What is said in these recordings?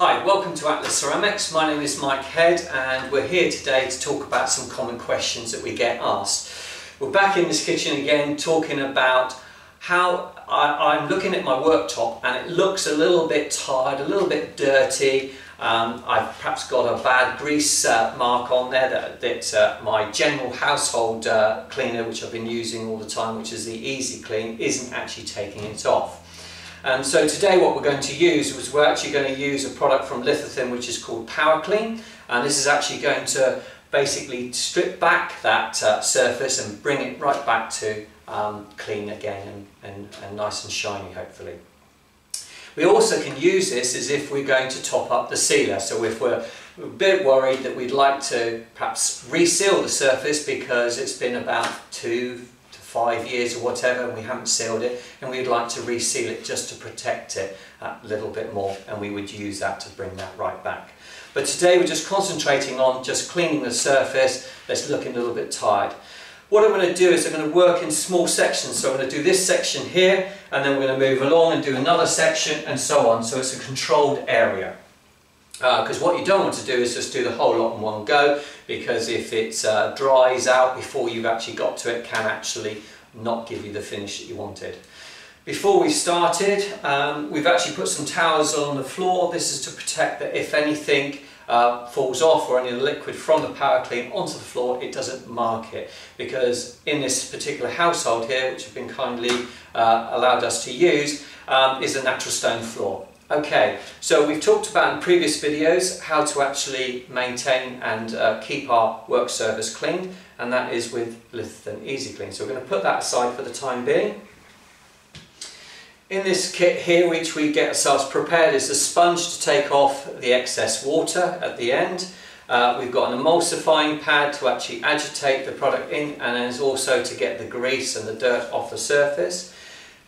Hi, welcome to Atlas Ceramics. My name is Mike Head and we're here today to talk about some common questions that we get asked. We're back in this kitchen again talking about how I'm looking at my worktop and it looks a little bit tired, a little bit dirty. I've perhaps got a bad grease mark on there that my general household cleaner, which I've been using all the time, which is the Easy Clean, isn't actually taking it off. So today what we're going to use is we're actually going to use a product from Lithofin which is called Power Clean, and this is actually going to basically strip back that surface and bring it right back to clean again and nice and shiny, hopefully. We also can use this as if we're going to top up the sealer, so if we're a bit worried that we'd like to perhaps reseal the surface because it's been about 2 to 5 years or whatever and we haven't sealed it, and we'd like to reseal it just to protect it a little bit more, and we would use that to bring that right back. But today we're just concentrating on just cleaning the surface that's looking a little bit tired. What I'm going to do is I'm going to work in small sections, so I'm going to do this section here and then we're going to move along and do another section and so on, so it's a controlled area. Because what you don't want to do is just do the whole lot in one go, because if it dries out before you've actually got to it, can actually not give you the finish that you wanted. Before we started, we've actually put some towels on the floor. This is to protect that if anything falls off or any of the liquid from the Power Clean onto the floor, it doesn't mark it, because in this particular household here, which have been kindly allowed us to use, is a natural stone floor. Okay, so we've talked about in previous videos how to actually maintain and keep our work surface clean, and that is with Lithofin Easy Clean. So we're going to put that aside for the time being. In this kit here, which we get ourselves prepared, is a sponge to take off the excess water at the end. We've got an emulsifying pad to actually agitate the product in, and then also to get the grease and the dirt off the surface.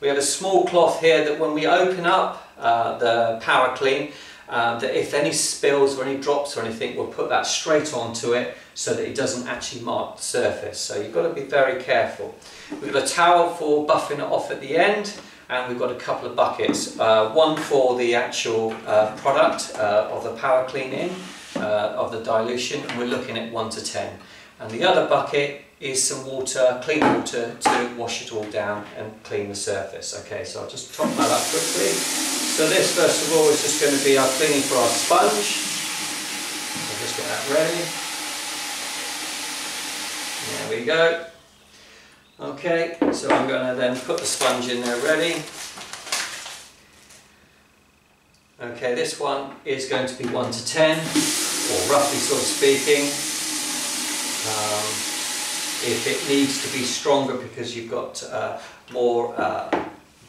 We have a small cloth here that when we open up the Power Clean, that if any spills or any drops or anything, we'll put that straight onto it so that it doesn't actually mark the surface. So you've got to be very careful. We've got a towel for buffing it off at the end, and we've got a couple of buckets, one for the actual product of the Power Clean in, of the dilution, and we're looking at 1 to 10. And the other bucket is some water, clean water, to wash it all down and clean the surface. Okay, so I'll just top that up quickly. So this, first of all, is just going to be our cleaning for our sponge. So just get that ready. There we go. Okay, so I'm going to then put the sponge in there ready. Okay, this one is going to be 1 to 10, or roughly sort of speaking. If it needs to be stronger because you've got more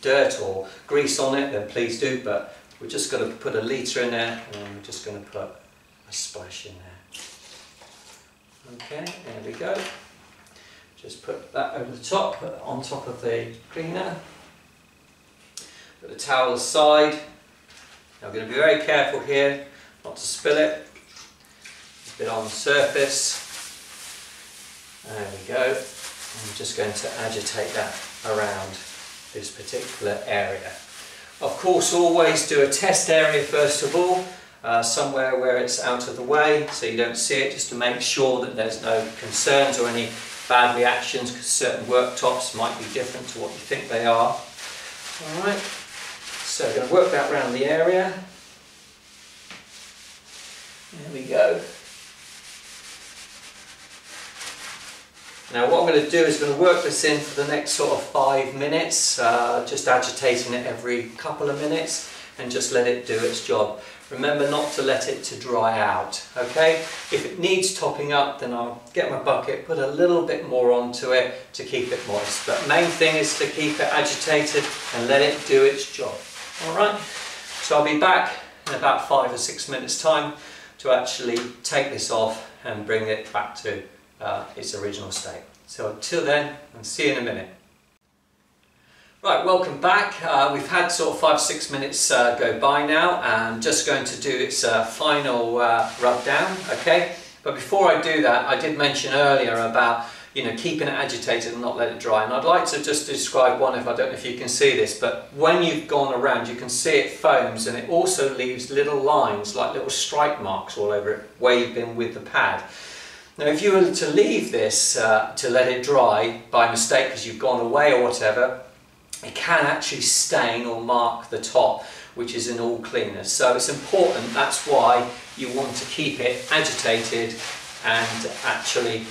dirt or grease on it, then please do, but we're just going to put a litre in there, and then we're just going to put a splash in there. Okay, there we go. Just put that over the top, put it on top of the cleaner. Put the towel aside. Now I'm going to be very careful here not to spill it. A bit on the surface. There we go. I'm just going to agitate that around this particular area. Of course, always do a test area first of all, somewhere where it's out of the way so you don't see it, just to make sure that there's no concerns or any bad reactions, because certain worktops might be different to what you think they are. Alright, so I'm going to work that around the area. There we go. Now what I'm going to do is I'm going to work this in for the next sort of 5 minutes, just agitating it every couple of minutes and just let it do its job. Remember not to let it to dry out, okay? If it needs topping up, then I'll get my bucket, put a little bit more onto it to keep it moist. But main thing is to keep it agitated and let it do its job. Alright, so I'll be back in about 5 or 6 minutes time to actually take this off and bring it back to its original state. So until then, I'll see you in a minute. Right, welcome back. We've had sort of 5 or 6 minutes go by now, and I'm just going to do its final rub down, okay? But before I do that, I did mention earlier about you know, keeping it agitated and not let it dry. And I'd like to just describe one, if I don't know if you can see this, but when you've gone around you can see it foams, and it also leaves little lines, like little strike marks all over it where you've been with the pad. Now if you were to leave this to let it dry by mistake because you've gone away or whatever, it can actually stain or mark the top, which is an all cleaner. So it's important, that's why you want to keep it agitated and actually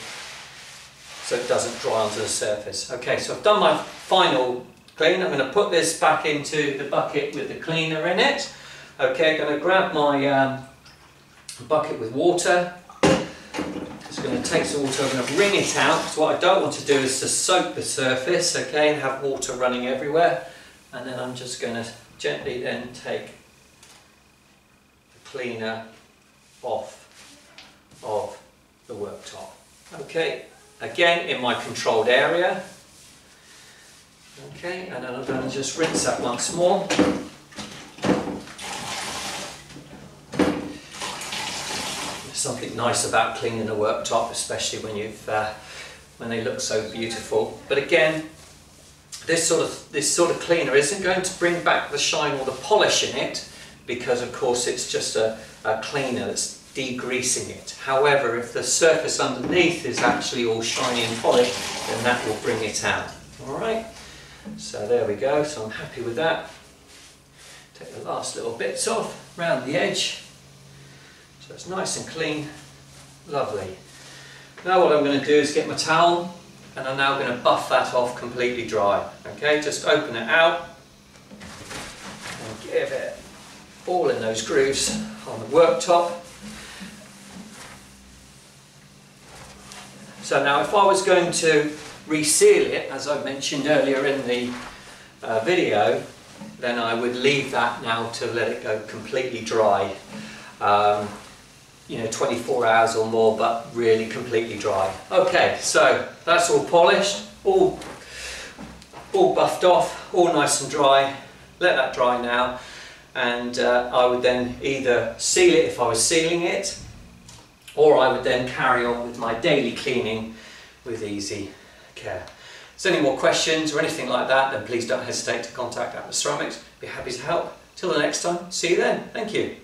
so it doesn't dry onto the surface. Okay, so I've done my final clean. I'm going to put this back into the bucket with the cleaner in it. Okay, I'm going to grab my bucket with water. Just going to take some water, I'm going to wring it out, because what I don't want to do is to soak the surface, okay, and have water running everywhere. And then I'm just going to gently then take the cleaner off of the worktop. Okay, again in my controlled area. Okay, and then I'm going to just rinse that once more. Something nice about cleaning a worktop, especially when when they look so beautiful. But again, this sort of cleaner isn't going to bring back the shine or the polish in it, because of course it's just a cleaner that's degreasing it. However, if the surface underneath is actually all shiny and polished, then that will bring it out. Alright, so there we go, so I'm happy with that. Take the last little bits off around the edge. So it's nice and clean, lovely. Now what I'm going to do is get my towel, and I'm now going to buff that off completely dry. Okay, just open it out and give it all in those grooves on the worktop. So now if I was going to reseal it, as I mentioned earlier in the video, then I would leave that now to let it go completely dry. You know, 24 hours or more, but really completely dry. Okay, so that's all polished, all buffed off, all nice and dry. Let that dry now, and I would then either seal it if I was sealing it, or I would then carry on with my daily cleaning with easy care. If there's any more questions or anything like that, then please don't hesitate to contact Atlas Ceramics. Be happy to help. Till the next time, see you then. Thank you.